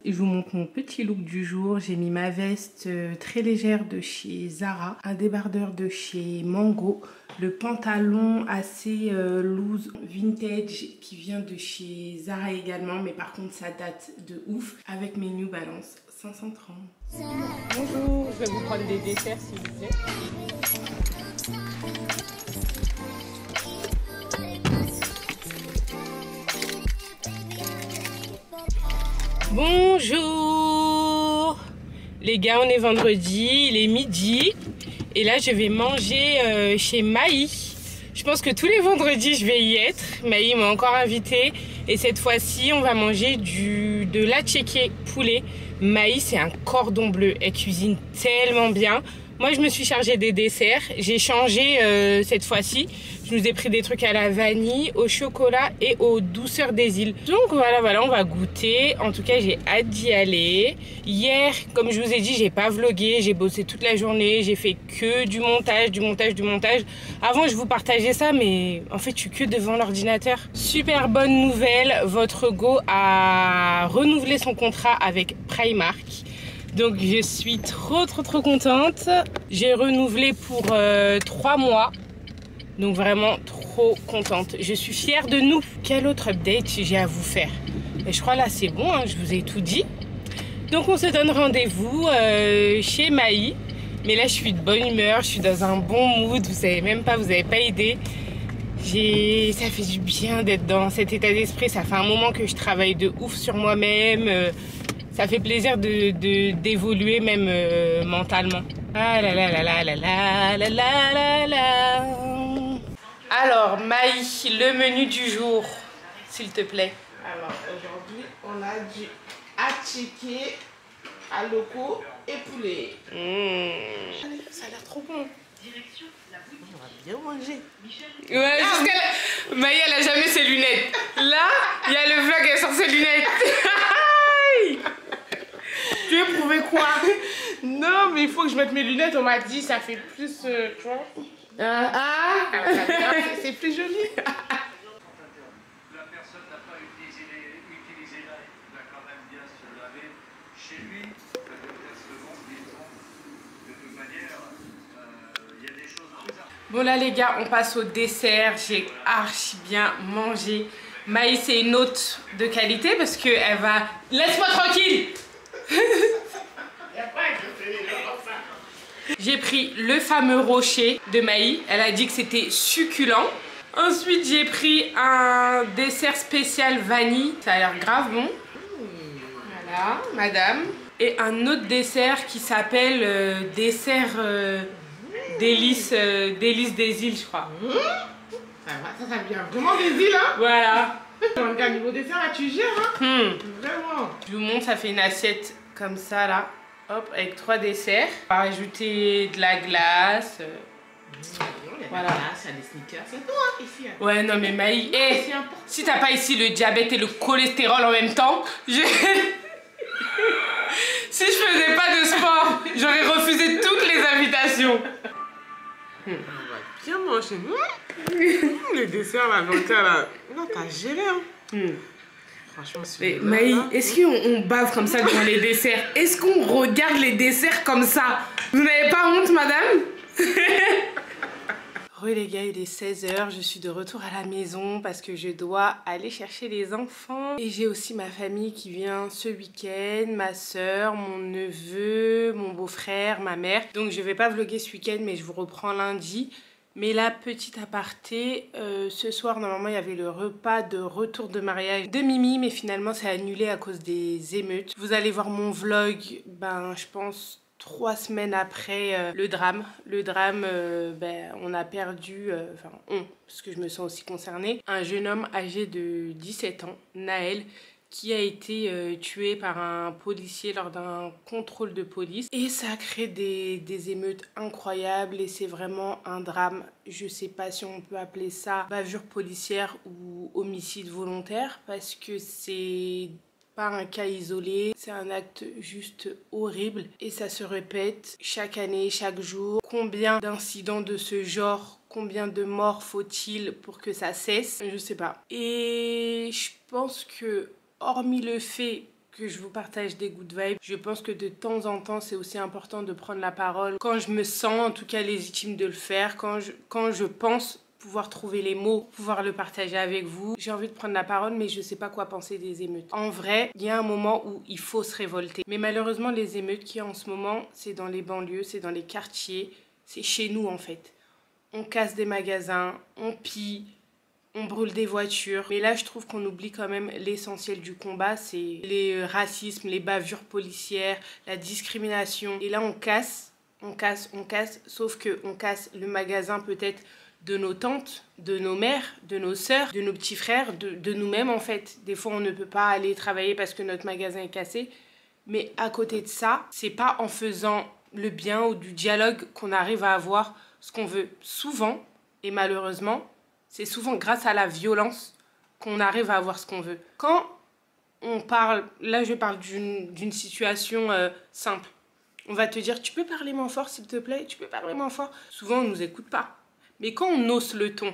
Je vous montre mon petit look du jour. J'ai mis ma veste très légère de chez Zara, un débardeur de chez Mango, le pantalon assez loose vintage qui vient de chez Zara également, mais par contre ça date de ouf, avec mes New Balance 530. Bonjour, je vais vous prendre des desserts s'il vous plaît. Bonjour les gars, on est vendredi, il est midi et là je vais manger chez Maï. Je pense que tous les vendredis je vais y être. Maï m'a encore invité et cette fois-ci on va manger de l'attiéké poulet. Maï c'est un cordon bleu, elle cuisine tellement bien. Moi je me suis chargée des desserts, j'ai changé cette fois-ci. Je nous ai pris des trucs à la vanille, au chocolat et aux douceurs des îles. Donc voilà, on va goûter. En tout cas, j'ai hâte d'y aller. Hier, comme je vous ai dit, j'ai pas vlogué. J'ai bossé toute la journée. J'ai fait que du montage. Avant, je vous partageais ça, mais en fait, je suis que devant l'ordinateur. Super bonne nouvelle. Votre Go a renouvelé son contrat avec Primark. Donc, je suis trop contente. J'ai renouvelé pour 3 mois. Donc vraiment trop contente. Je suis fière de nous. Quel autre update j'ai à vous faire? Et je crois là c'est bon, hein, je vous ai tout dit. Donc on se donne rendez-vous chez Maï. Mais là je suis de bonne humeur, je suis dans un bon mood. Vous savez même pas, vous n'avez pas idée. Ça fait du bien d'être dans cet état d'esprit. Ça fait un moment que je travaille de ouf sur moi-même. Ça fait plaisir d'évoluer même mentalement. Ah là là là là là là là là là. Alors Maï, le menu du jour, s'il te plaît. Alors aujourd'hui, on a du attiéké à loco et poulet. Ça a l'air trop bon. On va bien manger. Ouais, jusqu'à là. Maï, elle a jamais ses lunettes. Là, il y a le vlog, elle sort ses lunettes. Tu veux prouver quoi? Non, mais il faut que je mette mes lunettes. On m'a dit, ça fait plus, tu vois. C'est plus joli. La personne n'a pas utilisé là, il va quand même bien se laver chez lui, peut-être selon, disons, de toute manière, il y a des choses bizarres. Bon là les gars, on passe au dessert. J'ai archi bien mangé. Maï c'est une hôte de qualité parce que elle va... Laisse-moi tranquille. J'ai pris le fameux rocher de Maï. Elle a dit que c'était succulent. Ensuite, j'ai pris un dessert spécial vanille. Ça a l'air grave bon. Voilà, madame. Et un autre dessert qui s'appelle dessert délice des îles, je crois. Ça vient vraiment des îles, hein. Voilà. Au niveau dessert, là, tu gères, hein. Vraiment. Je vous montre, ça fait une assiette comme ça, là. Hop, avec 3 desserts. On va rajouter de la glace. Voilà. Il y a des sneakers, c'est tout, hein, ici. Hein. Ouais, non, mais Maï, si t'as pas ici le diabète et le cholestérol en même temps, si je faisais pas de sport, j'aurais refusé toutes les invitations. On va bien manger. Les desserts, là, donc là, non, t'as géré, hein. Franchement, mais Maï, est-ce qu'on bave comme ça devant les desserts? Est-ce qu'on regarde les desserts comme ça? Vous n'avez pas honte, madame? Les gars, il est 16h, je suis de retour à la maison parce que je dois aller chercher les enfants. Et j'ai aussi ma famille qui vient ce week-end, ma soeur, mon neveu, mon beau-frère, ma mère. Donc je vais pas vlogger ce week-end, mais je vous reprends lundi. Mais là, petite aparté, ce soir, normalement, il y avait le repas de retour de mariage de Mimi, mais finalement, c'est annulé à cause des émeutes. Vous allez voir mon vlog, ben, je pense 3 semaines après le drame. Le drame, on a perdu, parce que je me sens aussi concernée, un jeune homme âgé de 17 ans, Naël, qui a été tué par un policier lors d'un contrôle de police. Et ça a créé des émeutes incroyables et c'est vraiment un drame. Je sais pas si on peut appeler ça bavure policière ou homicide volontaire parce que c'est pas un cas isolé, c'est un acte juste horrible et ça se répète chaque année, chaque jour. Combien d'incidents de ce genre, combien de morts faut-il pour que ça cesse? Je sais pas. Et je pense que hormis le fait que je vous partage des good vibes, je pense que de temps en temps c'est aussi important de prendre la parole quand je me sens en tout cas légitime de le faire, quand je pense pouvoir trouver les mots, pouvoir le partager avec vous. J'ai envie de prendre la parole mais je sais pas quoi penser des émeutes. En vrai, il y a un moment où il faut se révolter. Mais malheureusement les émeutes qu'il y a en ce moment, c'est dans les banlieues, c'est dans les quartiers, c'est chez nous en fait. On casse des magasins, on pille, on brûle des voitures. Mais là, je trouve qu'on oublie quand même l'essentiel du combat. C'est les racismes, les bavures policières, la discrimination. Et là, on casse. Sauf qu'on casse le magasin peut-être de nos tantes, de nos mères, de nos sœurs, de nos petits frères, de nous-mêmes en fait. Des fois, on ne peut pas aller travailler parce que notre magasin est cassé. Mais à côté de ça, c'est pas en faisant le bien ou du dialogue qu'on arrive à avoir ce qu'on veut. Souvent, et malheureusement, c'est souvent grâce à la violence qu'on arrive à avoir ce qu'on veut. Quand on parle, là je parle d'une situation simple. On va te dire, tu peux parler moins fort s'il te plaît? Tu peux parler moins fort? Souvent on ne nous écoute pas. Mais quand on hausse le ton,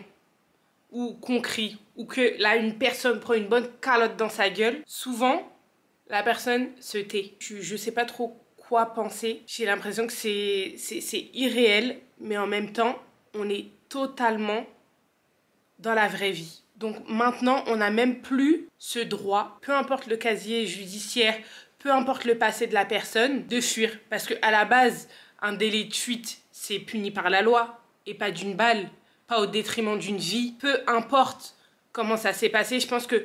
ou qu'on crie, ou que là une personne prend une bonne calotte dans sa gueule, souvent la personne se tait. Je sais pas trop quoi penser. J'ai l'impression que c'est irréel, mais en même temps, on est totalement dans la vraie vie. Donc maintenant, on n'a même plus ce droit, peu importe le casier judiciaire, peu importe le passé de la personne, de fuir. Parce qu'à la base, un délit de fuite, c'est puni par la loi et pas d'une balle, pas au détriment d'une vie. Peu importe comment ça s'est passé, je pense que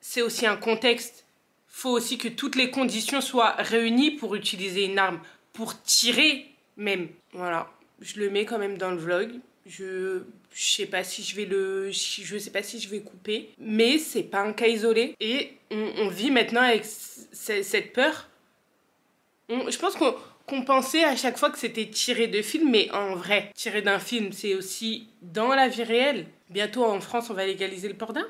c'est aussi un contexte. Il faut aussi que toutes les conditions soient réunies pour utiliser une arme, pour tirer même. Voilà, je le mets quand même dans le vlog. Je sais pas si je sais pas si je vais couper, mais c'est pas un cas isolé et on vit maintenant avec cette peur. Je pense qu'on pensait à chaque fois que c'était tiré de film, mais en vrai, tiré d'un film, c'est aussi dans la vie réelle. Bientôt en France, on va légaliser le port d'armes.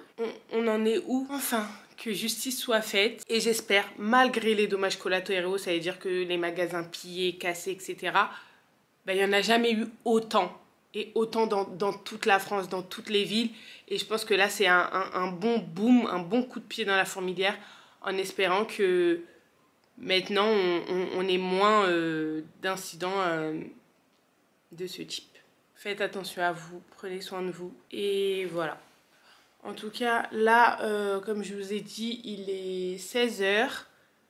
On en est où? Enfin, que justice soit faite et j'espère, malgré les dommages collatéraux, ça veut dire que les magasins pillés, cassés, etc., ben, il n'y en a jamais eu autant. Et autant dans toute la France, dans toutes les villes. Et je pense que là, c'est un bon boom, un bon coup de pied dans la fourmilière, en espérant que maintenant, on ait moins d'incidents de ce type. Faites attention à vous, prenez soin de vous. Et voilà. En tout cas, là, comme je vous ai dit, il est 16h.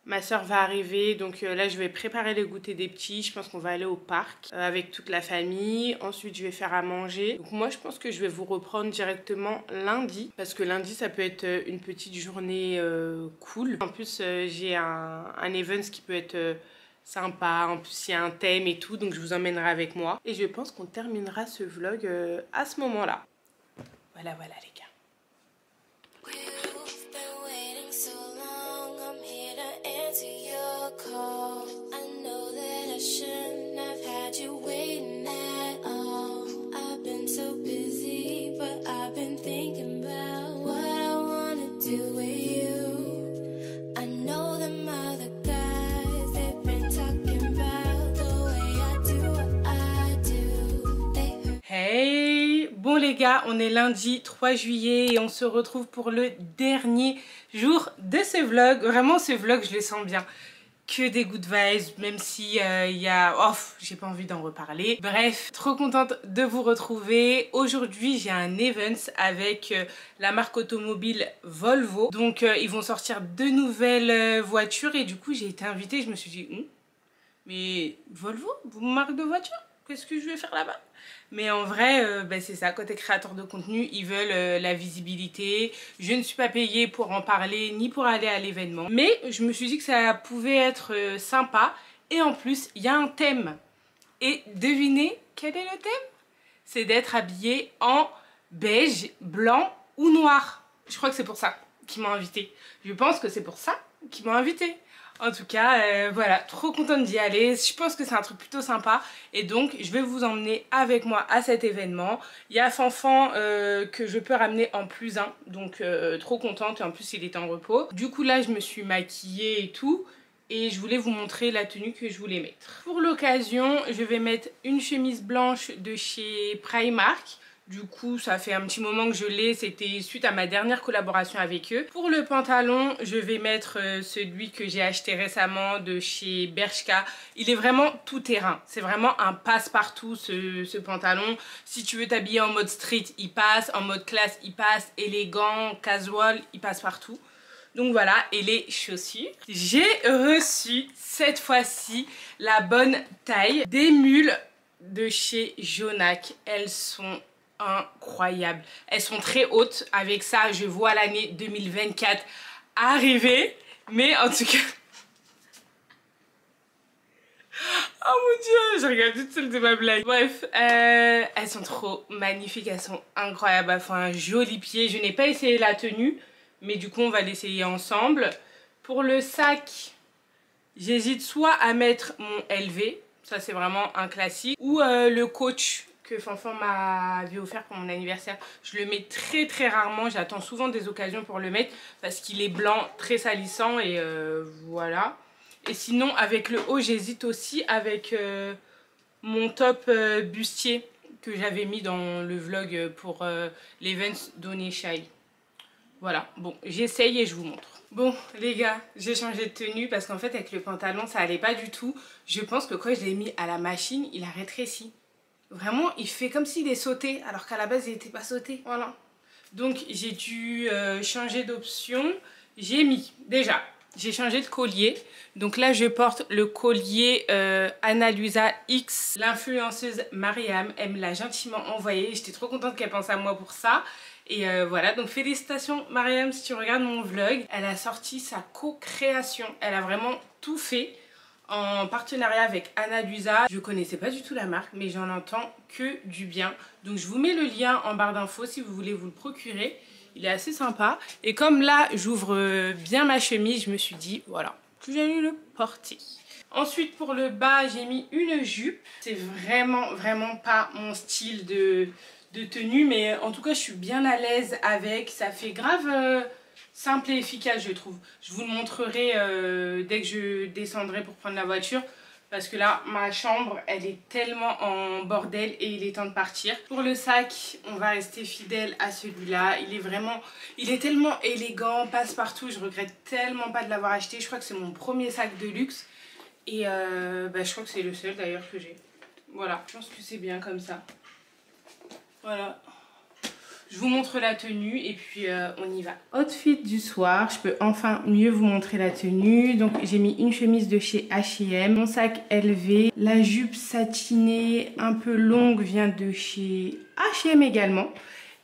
Ma soeur va arriver, donc là je vais préparer le goûter des petits. Je pense qu'on va aller au parc avec toute la famille. Ensuite je vais faire à manger. Donc moi je pense que je vais vous reprendre directement lundi. Parce que lundi ça peut être une petite journée cool. En plus j'ai un event qui peut être sympa. En plus il y a un thème et tout, donc je vous emmènerai avec moi. Et je pense qu'on terminera ce vlog à ce moment-là. Voilà les gars. To your call, I know that I shouldn't have had you waiting at all. I've been so busy, but I've been thinking about what I wanna do with you. I know them other guys, they've been talking about the way I do what I do. Hey, Bon les gars, on est lundi 3 juillet et on se retrouve pour le dernier jour de ce vlog. Vraiment ce vlog je le sens bien. Que des good vibes, même si il y a... Oh, j'ai pas envie d'en reparler. Bref, trop contente de vous retrouver. Aujourd'hui, j'ai un event avec la marque automobile Volvo. Donc, ils vont sortir 2 nouvelles voitures et du coup, j'ai été invitée. Je me suis dit, mais Volvo, vous marque de voiture? Qu'est-ce que je vais faire là-bas? Mais en vrai, c'est ça, côté créateur de contenu, ils veulent la visibilité. Je ne suis pas payée pour en parler ni pour aller à l'événement. Mais je me suis dit que ça pouvait être sympa. Et en plus, il y a un thème. Et devinez quel est le thème? C'est d'être habillé en beige, blanc ou noir. Je crois que c'est pour ça qu'ils m'ont invitée. Je pense que c'est pour ça qu'ils m'ont invitée. En tout cas, voilà, trop contente d'y aller. Je pense que c'est un truc plutôt sympa. Et donc, je vais vous emmener avec moi à cet événement. Il y a Fanfan que je peux ramener en +1. Donc, trop contente. Et en plus, il était en repos. Du coup, là, je me suis maquillée et tout. Et je voulais vous montrer la tenue que je voulais mettre. Pour l'occasion, je vais mettre une chemise blanche de chez Primark. Du coup, ça fait un petit moment que je l'ai, c'était suite à ma dernière collaboration avec eux. Pour le pantalon, je vais mettre celui que j'ai acheté récemment de chez Bershka. Il est vraiment tout terrain, c'est vraiment un passe-partout ce pantalon. Si tu veux t'habiller en mode street, il passe, en mode classe, il passe, élégant, casual, il passe partout. Donc voilà, et les chaussures. J'ai reçu cette fois-ci la bonne taille des mules de chez Jonac. Elles sont incroyables. Elles sont très hautes. Avec ça, je vois l'année 2024 arriver. Mais en tout cas... Oh mon dieu, je regarde toute seule de ma blague. Bref, elles sont trop magnifiques. Elles sont incroyables. Elles font un joli pied. Je n'ai pas essayé la tenue. Mais du coup, on va l'essayer ensemble. Pour le sac, j'hésite soit à mettre mon LV. Ça, c'est vraiment un classique. Ou le Coach que Fanfan m'avait offert pour mon anniversaire. Je le mets très très rarement, j'attends souvent des occasions pour le mettre parce qu'il est blanc, très salissant et voilà. Et sinon avec le haut j'hésite aussi avec mon top bustier que j'avais mis dans le vlog pour l'event Donné Shy. Voilà, bon j'essaye et je vous montre. Bon les gars, j'ai changé de tenue parce qu'en fait avec le pantalon ça allait pas du tout. Je pense que quand je l'ai mis à la machine, il a rétréci. Vraiment, il fait comme s'il est sauté, alors qu'à la base, il n'était pas sauté. Voilà. Donc, j'ai dû changer d'option. J'ai changé de collier. Donc là, je porte le collier Ana Luisa X. L'influenceuse Mariam, elle me l'a gentiment envoyé. J'étais trop contente qu'elle pense à moi pour ça. Et voilà, donc félicitations Mariam si tu regardes mon vlog. Elle a sorti sa co-création. Elle a vraiment tout fait. En partenariat avec Ana Luisa. Je connaissais pas du tout la marque mais j'en entends que du bien. Donc je vous mets le lien en barre d'infos si vous voulez vous le procurer. Il est assez sympa. Et comme là j'ouvre bien ma chemise, je me suis dit voilà, que j'allais le porter. Ensuite pour le bas j'ai mis une jupe. C'est vraiment pas mon style de tenue. Mais en tout cas je suis bien à l'aise avec. Ça fait grave... simple et efficace je trouve. Je vous le montrerai dès que je descendrai pour prendre la voiture. Parce que là, ma chambre, elle est tellement en bordel et il est temps de partir. Pour le sac, on va rester fidèle à celui-là. Il est tellement élégant, passe-partout. Je regrette tellement pas de l'avoir acheté. Je crois que c'est mon premier sac de luxe. Et je crois que c'est le seul d'ailleurs que j'ai. Voilà, je pense que c'est bien comme ça. Voilà. Je vous montre la tenue et puis on y va. Outfit du soir, je peux enfin mieux vous montrer la tenue. Donc j'ai mis une chemise de chez H&M, mon sac LV, la jupe satinée un peu longue vient de chez H&M également.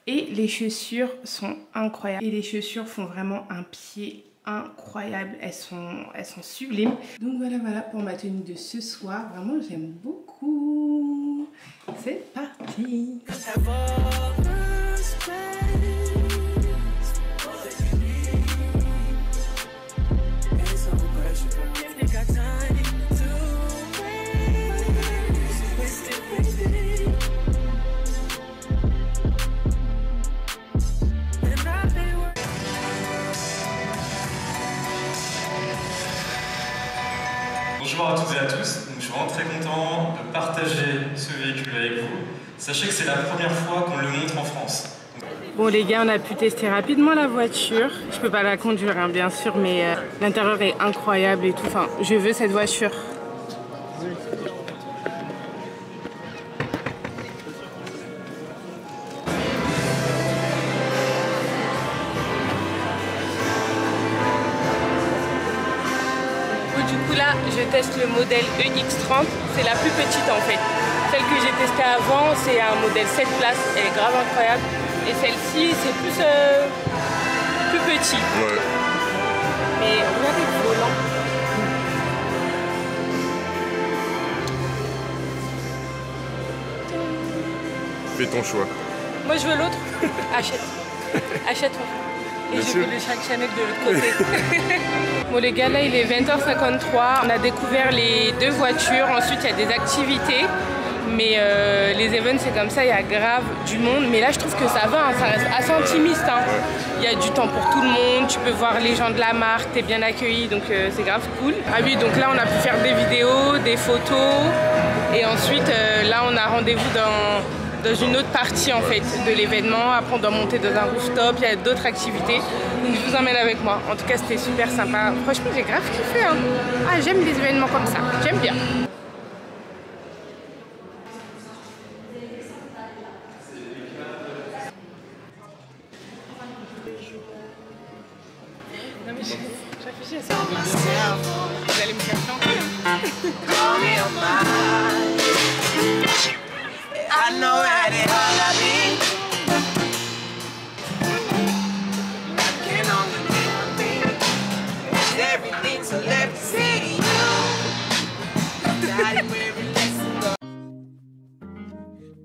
Et les chaussures sont incroyables. Et les chaussures font vraiment un pied incroyable, elles sont sublimes. Donc voilà pour ma tenue de ce soir. Vraiment j'aime beaucoup. C'est parti. Bonjour à toutes et à tous, donc, je suis vraiment très content de partager ce véhicule avec vous. Sachez que c'est la première fois qu'on le montre en France. Bon les gars, on a pu tester rapidement la voiture. Je peux pas la conduire hein, bien sûr, mais l'intérieur est incroyable et tout. Enfin, je veux cette voiture. Du coup là, je teste le modèle EX30. C'est la plus petite en fait. Celle que j'ai testée avant, c'est un modèle 7 places. Elle est grave incroyable. Et celle-ci, c'est plus petit. Ouais. Mais regardez le volant. Fais ton choix. Moi, je veux l'autre. Achète. Achète-moi. Et je veux le Chanel de l'autre côté. Bon les gars, là il est 20h53. On a découvert les deux voitures. Ensuite, il y a des activités. Mais les events c'est comme ça, il y a grave du monde. Mais là je trouve que ça va, hein, ça reste assez intimiste. Hein. Il y a du temps pour tout le monde, tu peux voir les gens de la marque, t'es bien accueilli, donc c'est grave cool. Ah oui, donc là on a pu faire des vidéos, des photos. Et ensuite là on a rendez-vous dans une autre partie en fait de l'événement. Après on doit monter dans un rooftop, il y a d'autres activités. Donc je vous emmène avec moi. En tout cas c'était super sympa. Franchement j'ai grave kiffé. Hein. Ah j'aime les événements comme ça, j'aime bien. Non mais je réfléchis à ça. Vous allez me faire chanter. I know that it all I need. I can only do one thing. It's everything, so let me say to you. Got it where it lets it go.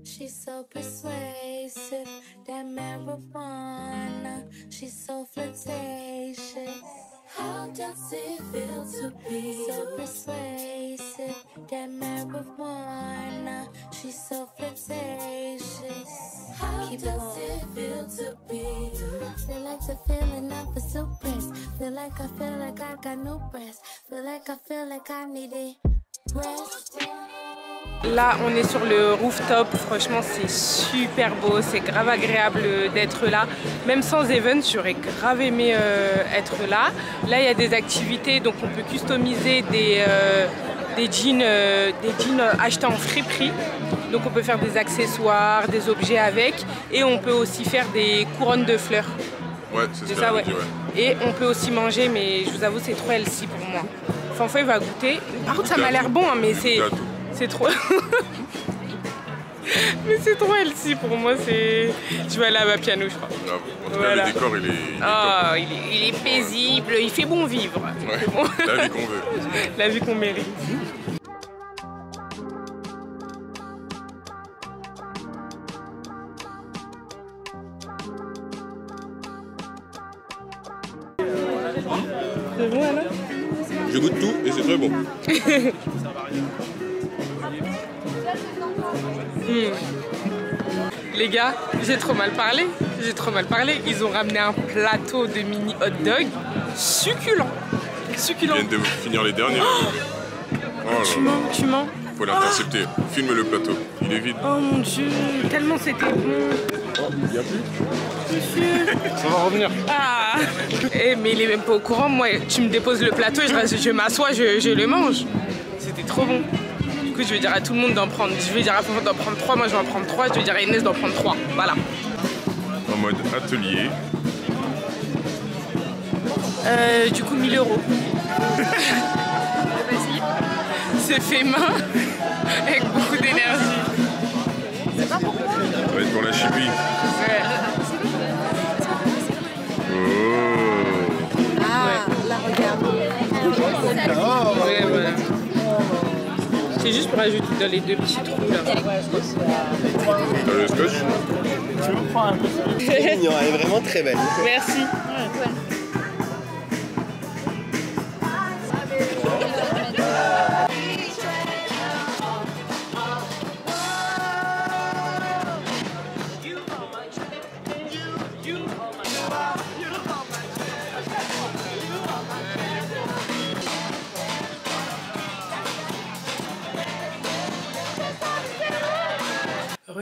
She's so persuasive, that marijuana. She's so flirtatious. How does it feel to be so persuasive? That marijuana. She's so flirtatious. How does it feel to be? Feel like the feeling of a suppress. Feel like I got no breasts. Feel like I need it. Rest. Là on est sur le rooftop, franchement c'est super beau, c'est grave agréable d'être là. Même sans event, j'aurais grave aimé être là. Là il y a des activités, donc on peut customiser des jeans achetés en friperie. Donc on peut faire des accessoires, des objets avec. Et on peut aussi faire des couronnes de fleurs. Ouais, c'est ça, ouais. Et on peut aussi manger, mais je vous avoue c'est trop healthy pour moi. Fanfan il va goûter. Par contre ça m'a l'air bon, hein, mais c'est trop... Mais c'est trop healthy pour moi, c'est... Je vais aller à ma piano, je crois. En tout cas, le décor, il est paisible, il fait bon vivre. Ouais, bon. La vie qu'on veut. La vie qu'on mérite. C'est bon, alors? Je goûte tout et c'est très bon. Les gars, j'ai trop mal parlé. Ils ont ramené un plateau de mini hot dog succulent. Ils viennent de finir les derniers. Tu mens. Faut l'intercepter. Filme le plateau. Il est vide. Oh mon dieu, tellement c'était bon. Oh, il n'y a plus. Monsieur. Ça va revenir. Ah. Mais il est même pas au courant. Moi, tu me déposes le plateau, je m'assois, je le mange. C'était trop bon. Du coup, je vais dire à tout le monde d'en prendre. Je vais dire à Fanfan d'en prendre 3. Moi, je vais en prendre 3. Je vais dire à Inès d'en prendre 3. Voilà. En mode atelier. Du coup, 1000 €. C'est fait main avec beaucoup d'énergie. Ça va être pour la chipie. Ouais. Oh. Ah, la regarde. Oh. Ouais, voilà. C'est juste pour ajouter dans les deux petits trous là. T'as le scotch? Tu me prends un peu. C'est mignon, elle est vraiment très belle. Merci.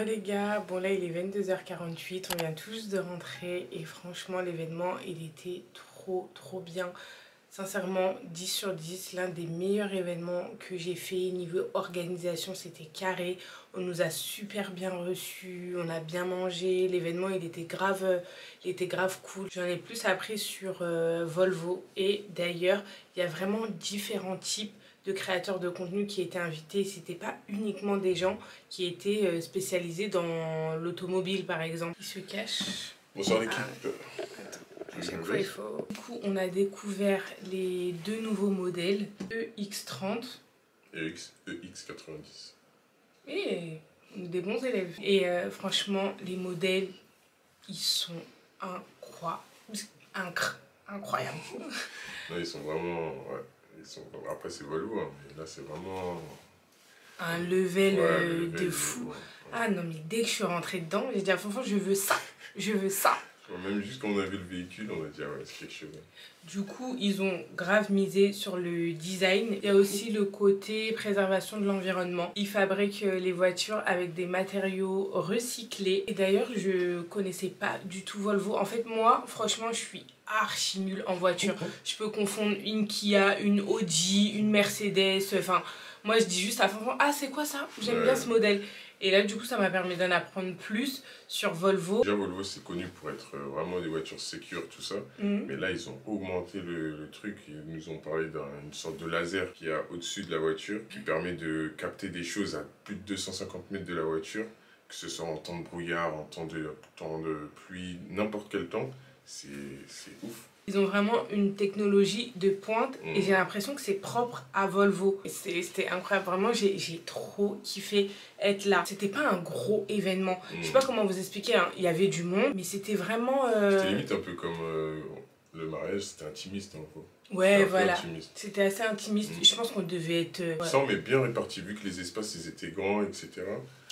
les gars, bon là il est 22h48, on vient tous de rentrer et franchement l'événement il était trop bien. Sincèrement 10 sur 10, l'un des meilleurs événements que j'ai fait. Niveau organisation c'était carré, on nous a super bien reçus, on a bien mangé, l'événement il était grave cool. J'en ai plus appris sur Volvo et d'ailleurs il y a vraiment différents types de créateurs de contenu qui étaient invités. C'était pas uniquement des gens qui étaient spécialisés dans l'automobile par exemple. Ils se cachent. Bonsoir l'équipe. À chaque fois il faut. Du coup on a découvert les deux nouveaux modèles EX30 et EX90. Et des bons élèves. Et franchement les modèles ils sont incroyables. Non, ils sont vraiment... Ouais. Après c'est Volvo, hein, mais là c'est vraiment... Un level de fou. Ouais. Ah non mais dès que je suis rentrée dedans, j'ai dit à Fonfon je veux ça, je veux ça. Même juste quand on a vu le véhicule, on a dit ah ouais c'est quelque chose. Du coup ils ont grave misé sur le design. Il y a aussi le côté préservation de l'environnement. Ils fabriquent les voitures avec des matériaux recyclés. Et d'ailleurs je connaissais pas du tout Volvo. En fait moi franchement je suis archi nulle en voiture. Je peux confondre une Kia, une Audi, une Mercedes, enfin moi je dis juste à Fonfon ah c'est quoi ça, j'aime bien ce modèle. Et là du coup ça m'a permis d'en apprendre plus sur Volvo. Déjà Volvo c'est connu pour être vraiment des voitures sécures tout ça, mais là ils ont augmenté le truc, ils nous ont parlé d'une sorte de laser qui a au-dessus de la voiture qui permet de capter des choses à plus de 250 mètres de la voiture, que ce soit en temps de brouillard, en temps de pluie, n'importe quel temps, c'est ouf. Ils ont vraiment une technologie de pointe et j'ai l'impression que c'est propre à Volvo. C'était incroyable, vraiment j'ai trop kiffé être là. C'était pas un gros événement, je sais pas comment vous expliquer, hein. Il y avait du monde mais c'était vraiment... C'était limite un peu comme le mariage, c'était intimiste un peu. Ouais voilà, c'était assez intimiste, je pense qu'on devait être... Ça mais bien réparti vu que les espaces ils étaient grands etc.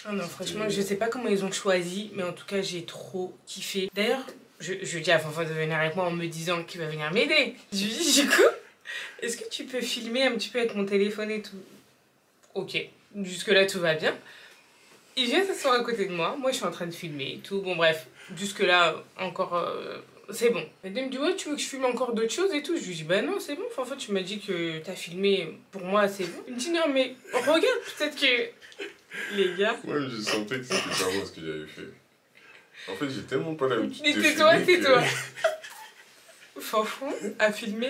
Ah non franchement je sais pas comment ils ont choisi mais en tout cas j'ai trop kiffé. D'ailleurs... Je dis à Fonfon de venir avec moi en me disant qu'il va venir m'aider. Je lui dis du coup, est-ce que tu peux filmer un petit peu avec mon téléphone et tout? Ok, jusque là tout va bien. Il vient s'asseoir à côté de moi, moi je suis en train de filmer et tout. Bon bref, jusque là encore c'est bon. Et il me dit ouais tu veux que je filme encore d'autres choses et tout. Je lui dis bah non c'est bon, Fonfon tu m'as dit que t'as filmé pour moi c'est bon. Il me dit non mais regarde peut-être que les gars... Ouais je sentais que c'était pas moi ce que j'avais fait. En fait, j'ai tellement pas l'habitude de filmer. Tais-toi. Fonfon a filmé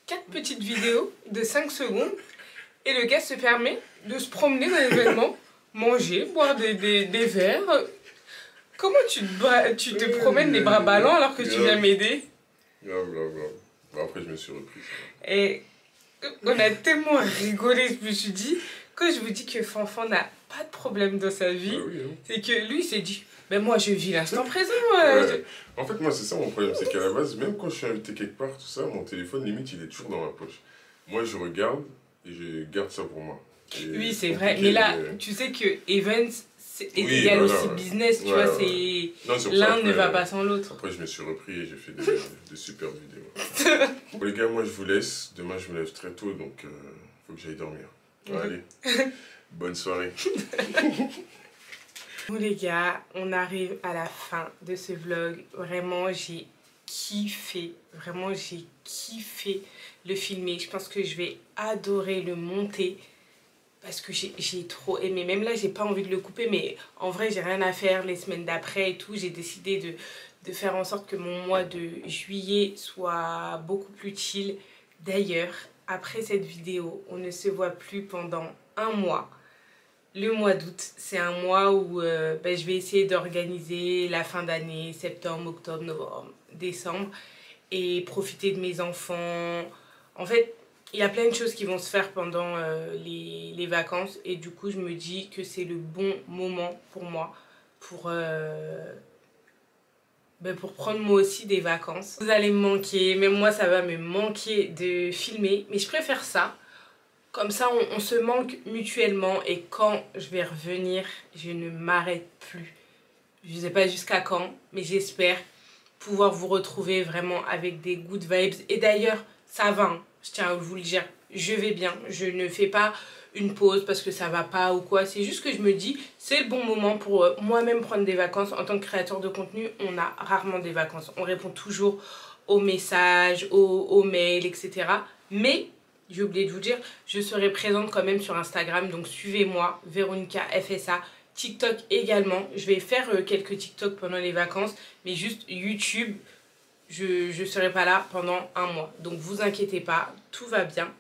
4 petites vidéos de 5 secondes et le gars se permet de se promener dans l'événement, manger, boire des verres. Comment tu te promènes les bras ballants alors que tu viens m'aider? Grave. Bon, après, je me suis repris. Et on a tellement rigolé, je me suis dit, quand je vous dis que Fonfon n'a pas de problème dans sa vie, c'est que lui il s'est dit... Mais moi je vis l'instant présent. Ouais. En fait moi c'est ça mon problème, c'est qu'à la base même quand je suis invité quelque part tout ça, mon téléphone limite il est toujours dans ma poche. Moi je regarde et je garde ça pour moi. Et oui c'est vrai, mais là tu sais que events c'est égal aussi business, tu vois, c'est l'un ne va pas sans l'autre. Après je me suis repris et j'ai fait de super vidéos. Bon les gars moi je vous laisse, demain je me lève très tôt donc faut que j'aille dormir. Allez, bonne soirée. Bon les gars, on arrive à la fin de ce vlog. Vraiment j'ai kiffé, le filmer. Je pense que je vais adorer le monter parce que j'ai trop aimé. Même là j'ai pas envie de le couper mais en vrai j'ai rien à faire les semaines d'après et tout. J'ai décidé de faire en sorte que mon mois de juillet soit beaucoup plus chill. D'ailleurs après cette vidéo on ne se voit plus pendant un mois. Le mois d'août, c'est un mois où je vais essayer d'organiser la fin d'année, septembre, octobre, novembre, décembre, et profiter de mes enfants. En fait, il y a plein de choses qui vont se faire pendant les vacances, et du coup, je me dis que c'est le bon moment pour moi, pour prendre moi aussi des vacances. Vous allez me manquer, même moi ça va me manquer de filmer, mais je préfère ça. Comme ça, on se manque mutuellement et quand je vais revenir, je ne m'arrête plus. Je ne sais pas jusqu'à quand, mais j'espère pouvoir vous retrouver vraiment avec des good vibes. Et d'ailleurs, ça va, hein, je tiens à vous le dire, je vais bien. Je ne fais pas une pause parce que ça va pas ou quoi. C'est juste que je me dis c'est le bon moment pour moi-même prendre des vacances. En tant que créateur de contenu, on a rarement des vacances. On répond toujours aux messages, aux mails, etc. Mais j'ai oublié de vous dire, je serai présente quand même sur Instagram. Donc suivez-moi, Véronica FSA. TikTok également. Je vais faire quelques TikTok pendant les vacances. Mais juste YouTube, je serai pas là pendant un mois. Donc vous inquiétez pas, tout va bien.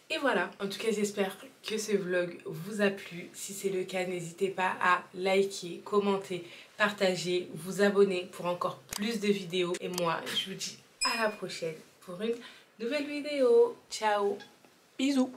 Et voilà, en tout cas j'espère que ce vlog vous a plu. Si c'est le cas, n'hésitez pas à liker, commenter, partager, vous abonner pour encore plus de vidéos. Et moi, je vous dis à la prochaine pour une nouvelle vidéo. Ciao, bisous.